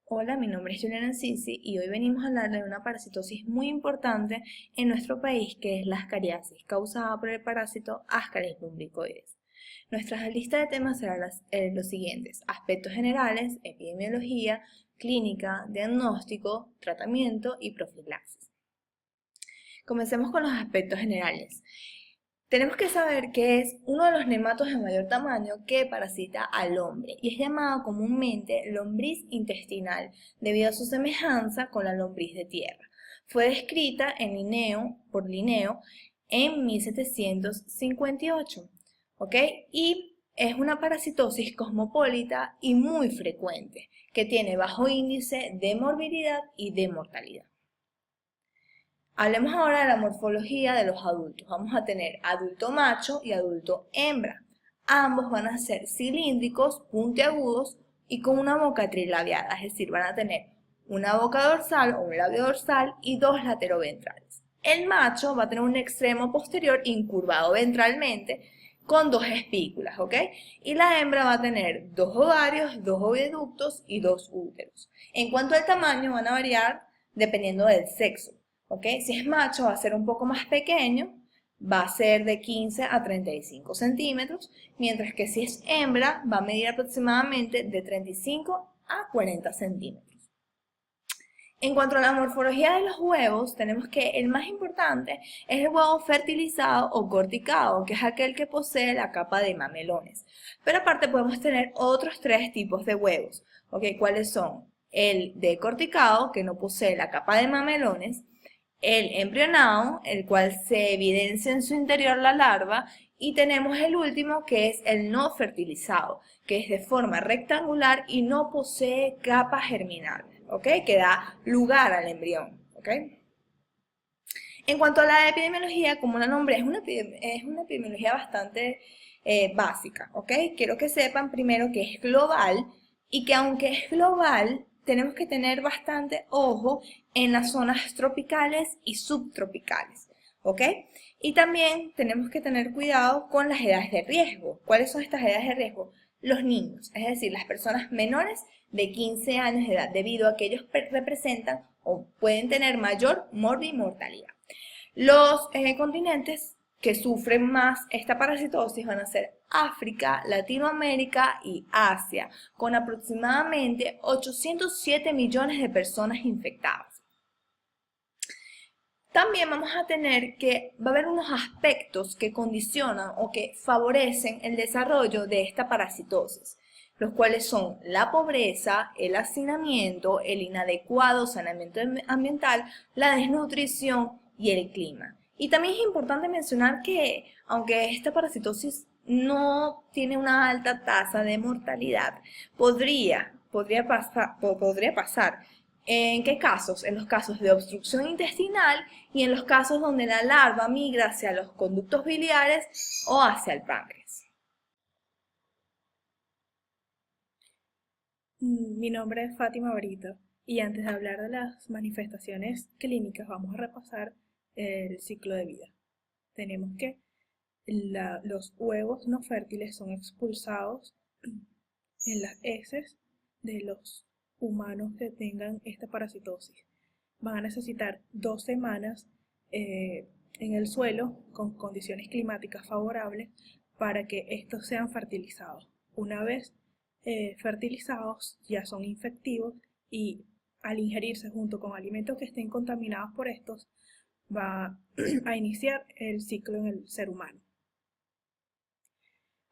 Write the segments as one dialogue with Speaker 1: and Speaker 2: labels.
Speaker 1: Hola, mi nombre es Juliana Sisi y hoy venimos a hablar de una parasitosis muy importante en nuestro país, que es la ascariasis, causada por el parásito Ascaris lumbricoides. Nuestra lista de temas será los siguientes: aspectos generales, epidemiología, clínica, diagnóstico, tratamiento y profilaxis. Comencemos con los aspectos generales. Tenemos que saber que es uno de los nematos de mayor tamaño que parasita al hombre y es llamado comúnmente lombriz intestinal debido a su semejanza con la lombriz de tierra. Fue descrita por Linneo en 1758, ¿ok? Y es una parasitosis cosmopolita y muy frecuente, que tiene bajo índice de morbilidad y de mortalidad. Hablemos ahora de la morfología de los adultos. Vamos a tener adulto macho y adulto hembra. Ambos van a ser cilíndricos, puntiagudos y con una boca trilabiada, es decir, van a tener una boca dorsal o un labio dorsal y dos lateroventrales. El macho va a tener un extremo posterior incurvado ventralmente con dos espículas, ¿ok? Y la hembra va a tener dos ovarios, dos oviductos y dos úteros. En cuanto al tamaño, van a variar dependiendo del sexo. ¿Ok? Si es macho va a ser un poco más pequeño, va a ser de 15 a 35 centímetros, mientras que si es hembra va a medir aproximadamente de 35 a 40 centímetros. En cuanto a la morfología de los huevos, tenemos que el más importante es el huevo fertilizado o corticado, que es aquel que posee la capa de mamelones. Pero aparte podemos tener otros tres tipos de huevos, ¿ok? ¿Cuáles son? El decorticado, que no posee la capa de mamelones; el embrionado, el cual se evidencia en su interior la larva; y tenemos el último, que es el no fertilizado, que es de forma rectangular y no posee capa germinal, ¿ok? Que da lugar al embrión, ¿ok? En cuanto a la epidemiología, como la nombré, es una epidemiología bastante básica, ¿ok? Quiero que sepan primero que es global y que aunque es global, tenemos que tener bastante ojo en las zonas tropicales y subtropicales, ¿ok? Y también tenemos que tener cuidado con las edades de riesgo. ¿Cuáles son estas edades de riesgo? Los niños, es decir, las personas menores de 15 años de edad, debido a que ellos representan o pueden tener mayor morbimortalidad. Los continentes que sufren más esta parasitosis van a ser África, Latinoamérica y Asia, con aproximadamente 807 millones de personas infectadas. También vamos a tener que va a haber unos aspectos que condicionan o que favorecen el desarrollo de esta parasitosis, los cuales son la pobreza, el hacinamiento, el inadecuado saneamiento ambiental, la desnutrición y el clima. Y también es importante mencionar que, aunque esta parasitosis no tiene una alta tasa de mortalidad, podría pasar. ¿En qué casos? En los casos de obstrucción intestinal y en los casos donde la larva migra hacia los conductos biliares o hacia el páncreas.
Speaker 2: Mi nombre es Fátima Brito y antes de hablar de las manifestaciones clínicas vamos a repasar el ciclo de vida. Tenemos que los huevos no fértiles son expulsados en las heces de los humanos que tengan esta parasitosis. Van a necesitar 2 semanas en el suelo con condiciones climáticas favorables para que estos sean fertilizados. Una vez fertilizados ya son infectivos y al ingerirse junto con alimentos que estén contaminados por estos va a iniciar el ciclo en el ser humano.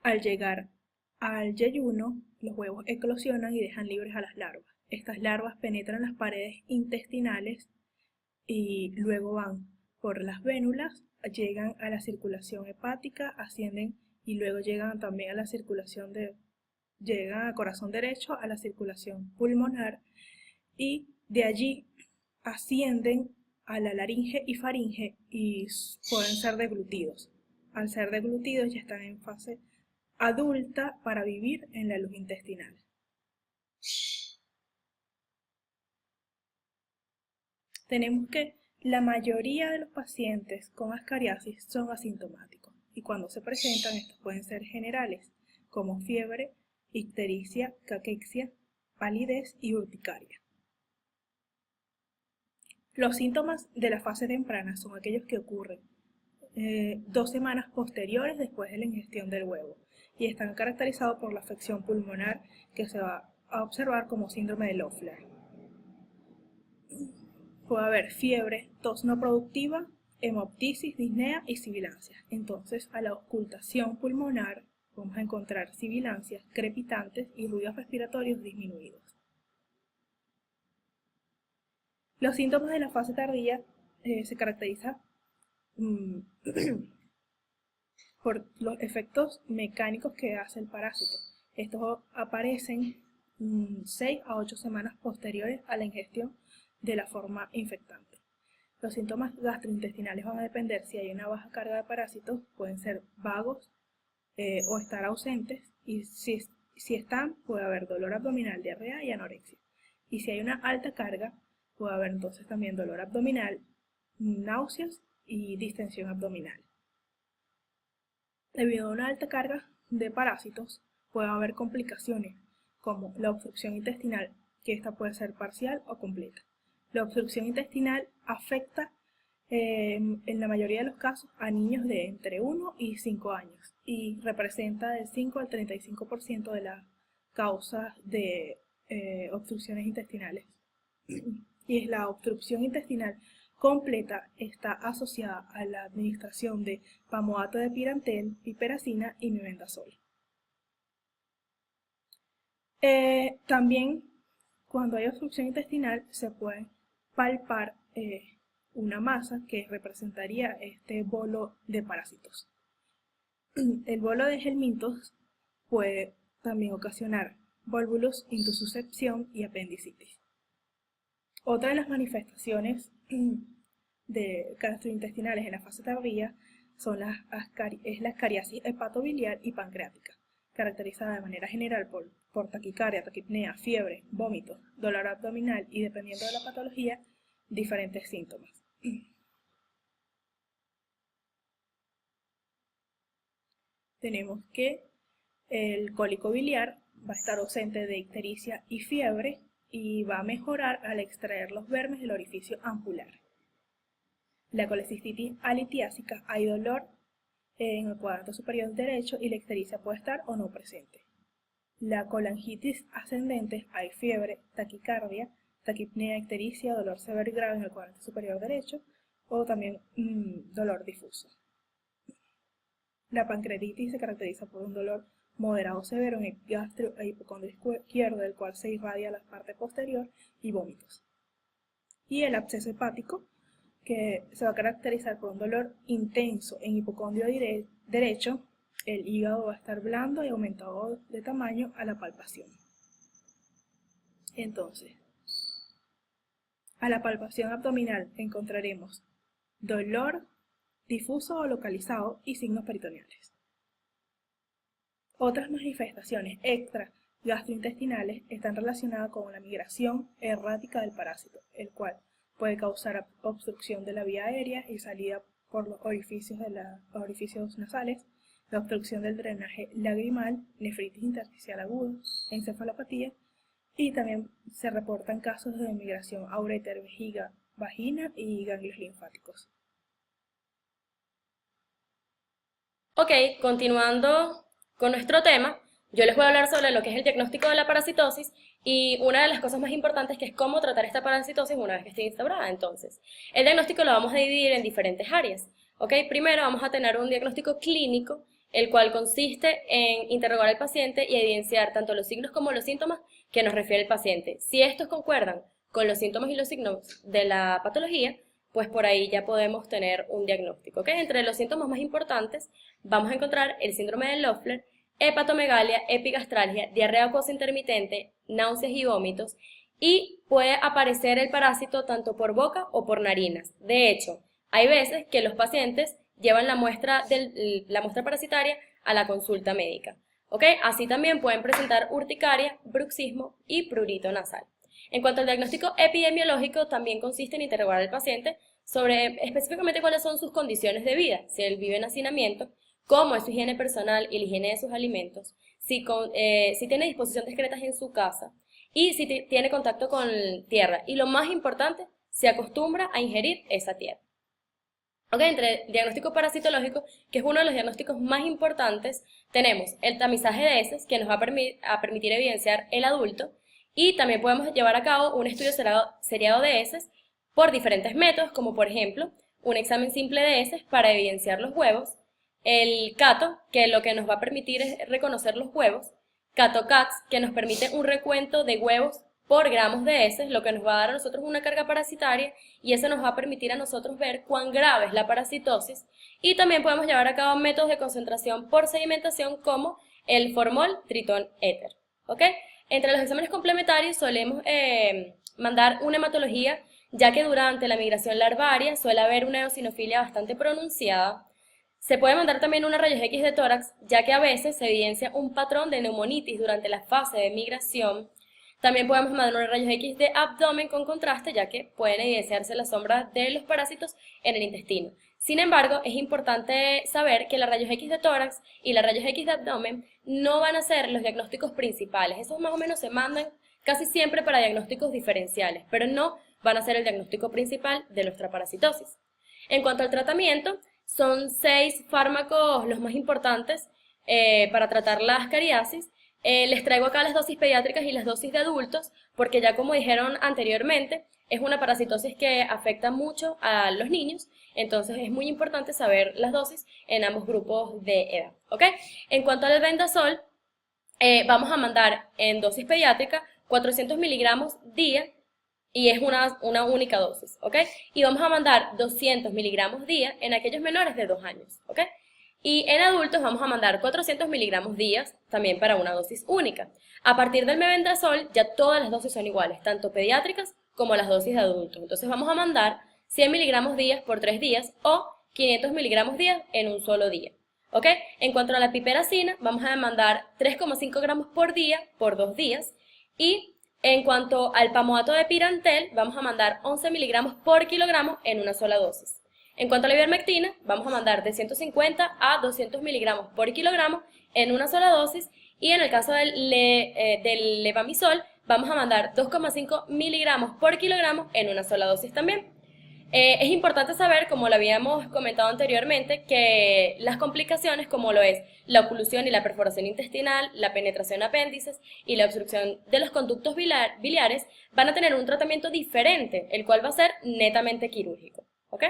Speaker 2: Al llegar al yeyuno, los huevos eclosionan y dejan libres a las larvas. Estas larvas penetran las paredes intestinales y luego van por las vénulas, llegan a la circulación hepática, ascienden y luego llegan también a la circulación llegan al corazón derecho, a la circulación pulmonar y de allí ascienden a la laringe y faringe y pueden ser deglutidos. Al ser deglutidos ya están en fase adulta para vivir en la luz intestinal. Tenemos que la mayoría de los pacientes con ascariasis son asintomáticos y cuando se presentan estos pueden ser generales como fiebre, ictericia, caquexia, palidez y urticaria. Los síntomas de la fase temprana son aquellos que ocurren 2 semanas posteriores después de la ingestión del huevo y están caracterizados por la afección pulmonar que se va a observar como síndrome de Loeffler. Puede haber fiebre, tos no productiva, hemoptisis, disnea y sibilancias. Entonces, a la ocultación pulmonar vamos a encontrar sibilancias, crepitantes y ruidos respiratorios disminuidos. Los síntomas de la fase tardía se caracterizan por los efectos mecánicos que hace el parásito. Estos aparecen 6 a 8 semanas posteriores a la ingestión de la forma infectante. Los síntomas gastrointestinales van a depender si hay una baja carga de parásitos, pueden ser vagos o estar ausentes, y si están, puede haber dolor abdominal, diarrea y anorexia. Y si hay una alta carga, puede haber entonces también dolor abdominal, náuseas y distensión abdominal. Debido a una alta carga de parásitos, puede haber complicaciones como la obstrucción intestinal, que esta puede ser parcial o completa. La obstrucción intestinal afecta en la mayoría de los casos a niños de entre 1 y 5 años y representa del 5 al 35% de las causas de obstrucciones intestinales. Y la obstrucción intestinal completa está asociada a la administración de pamoato de pirantel, piperacina y mebendazol. También, cuando hay obstrucción intestinal, se puede palpar una masa que representaría este bolo de parásitos. El bolo de helmintos puede también ocasionar volvulus, intussuscepción y apendicitis. Otra de las manifestaciones de gastrointestinales en la fase tardía es la ascariasis hepatobiliar y pancreática, caracterizada de manera general por taquicardia, taquipnea, fiebre, vómitos, dolor abdominal y, dependiendo de la patología, diferentes síntomas. Tenemos que el cólico biliar va a estar ausente de ictericia y fiebre y va a mejorar al extraer los vermes del orificio ampular. La colecistitis alitiásica, hay dolor en el cuadrante superior derecho y la ictericia puede estar o no presente. La colangitis ascendente, hay fiebre, taquicardia, taquipnea, ictericia, dolor severo y grave en el cuadrante superior derecho o también dolor difuso. La pancreatitis se caracteriza por un dolor moderado severo en el gastro e hipocondrio izquierdo, del cual se irradia la parte posterior, y vómitos. Y el absceso hepático, que se va a caracterizar por un dolor intenso en hipocondrio derecho, el hígado va a estar blando y aumentado de tamaño a la palpación. Entonces, a la palpación abdominal encontraremos dolor difuso o localizado y signos peritoneales. Otras manifestaciones extra gastrointestinales están relacionadas con la migración errática del parásito, el cual puede causar obstrucción de la vía aérea y salida por los orificios nasales, la obstrucción del drenaje lagrimal, nefritis intersticial aguda, encefalopatía, y también se reportan casos de migración a uréter, vejiga, vagina y ganglios linfáticos.
Speaker 3: Ok, continuando con nuestro tema, yo les voy a hablar sobre lo que es el diagnóstico de la parasitosis y una de las cosas más importantes que es cómo tratar esta parasitosis una vez que esté instaurada. Entonces, el diagnóstico lo vamos a dividir en diferentes áreas. Ok, primero vamos a tener un diagnóstico clínico, el cual consiste en interrogar al paciente y evidenciar tanto los signos como los síntomas que nos refiere el paciente. Si estos concuerdan con los síntomas y los signos de la patología, pues por ahí ya podemos tener un diagnóstico. ¿Okay? Entre los síntomas más importantes vamos a encontrar el síndrome de Loeffler, hepatomegalia, epigastralgia, diarrea acuosa intermitente, náuseas y vómitos, y puede aparecer el parásito tanto por boca o por narinas. De hecho, hay veces que los pacientes llevan la muestra parasitaria a la consulta médica. ¿Okay? Así también pueden presentar urticaria, bruxismo y prurito nasal. En cuanto al diagnóstico epidemiológico, también consiste en interrogar al paciente sobre específicamente cuáles son sus condiciones de vida, si él vive en hacinamiento, cómo es su higiene personal y la higiene de sus alimentos, si tiene disposición de excretas en su casa y si tiene contacto con tierra. Y lo más importante, se acostumbra a ingerir esa tierra. Ok, entre el diagnóstico parasitológico, que es uno de los diagnósticos más importantes, tenemos el tamizaje de heces, que nos va a permitir evidenciar el adulto, y también podemos llevar a cabo un estudio seriado de heces por diferentes métodos, como por ejemplo, un examen simple de heces para evidenciar los huevos, el CATO, que lo que nos va a permitir es reconocer los huevos, CATO-CAX, que nos permite un recuento de huevos por gramos de heces, lo que nos va a dar a nosotros una carga parasitaria, y eso nos va a permitir a nosotros ver cuán grave es la parasitosis. Y también podemos llevar a cabo métodos de concentración por sedimentación como el formol tritón éter. ¿Ok? Entre los exámenes complementarios solemos mandar una hematología, ya que durante la migración larvaria suele haber una eosinofilia bastante pronunciada. Se puede mandar también una rayos X de tórax, ya que a veces se evidencia un patrón de neumonitis durante la fase de migración. También podemos mandar unos rayos X de abdomen con contraste, ya que pueden evidenciarse las sombras de los parásitos en el intestino. Sin embargo, es importante saber que las rayos X de tórax y las rayos X de abdomen no van a ser los diagnósticos principales. Esos más o menos se mandan casi siempre para diagnósticos diferenciales, pero no van a ser el diagnóstico principal de nuestra parasitosis. En cuanto al tratamiento, son 6 fármacos los más importantes para tratar la ascariasis. Les traigo acá las dosis pediátricas y las dosis de adultos, porque ya como dijeron anteriormente, es una parasitosis que afecta mucho a los niños, entonces es muy importante saber las dosis en ambos grupos de edad, ¿ok? En cuanto al albendazol, vamos a mandar en dosis pediátrica 400 miligramos día, y es una única dosis, ¿ok? Y vamos a mandar 200 miligramos día en aquellos menores de 2 años, ¿ok? Y en adultos vamos a mandar 400 miligramos días, también para una dosis única. A partir del mebendazol ya todas las dosis son iguales, tanto pediátricas como las dosis de adultos. Entonces vamos a mandar 100 miligramos días por 3 días o 500 miligramos días en un solo día. ¿Ok? En cuanto a la piperacina, vamos a mandar 3,5 gramos por día por 2 días. Y en cuanto al pamoato de pirantel, vamos a mandar 11 miligramos por kilogramo en una sola dosis. En cuanto a la ivermectina, vamos a mandar de 150 a 200 miligramos por kilogramo en una sola dosis, y en el caso del levamisol, vamos a mandar 2,5 miligramos por kilogramo en una sola dosis también. Es importante saber, como lo habíamos comentado anteriormente, que las complicaciones, como lo es la oclusión y la perforación intestinal, la penetración a apéndices y la obstrucción de los conductos biliares, van a tener un tratamiento diferente, el cual va a ser netamente quirúrgico. ¿Ok?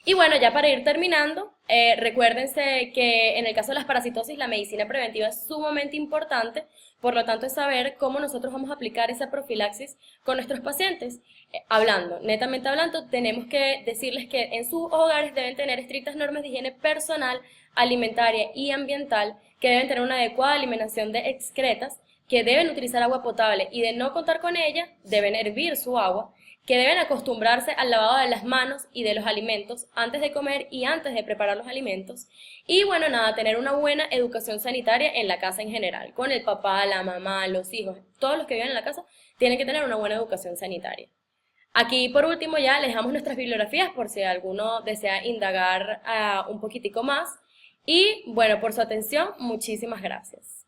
Speaker 3: Y bueno, ya para ir terminando, recuérdense que en el caso de las parasitosis la medicina preventiva es sumamente importante, por lo tanto es saber cómo nosotros vamos a aplicar esa profilaxis con nuestros pacientes. Netamente hablando, tenemos que decirles que en sus hogares deben tener estrictas normas de higiene personal, alimentaria y ambiental, que deben tener una adecuada eliminación de excretas, que deben utilizar agua potable y de no contar con ella, deben hervir su agua, que deben acostumbrarse al lavado de las manos y de los alimentos antes de comer y antes de preparar los alimentos. Y bueno, nada, tener una buena educación sanitaria en la casa en general, con el papá, la mamá, los hijos, todos los que viven en la casa tienen que tener una buena educación sanitaria. Aquí por último ya les dejamos nuestras bibliografías por si alguno desea indagar un poquitico más. Y bueno, por su atención, muchísimas gracias.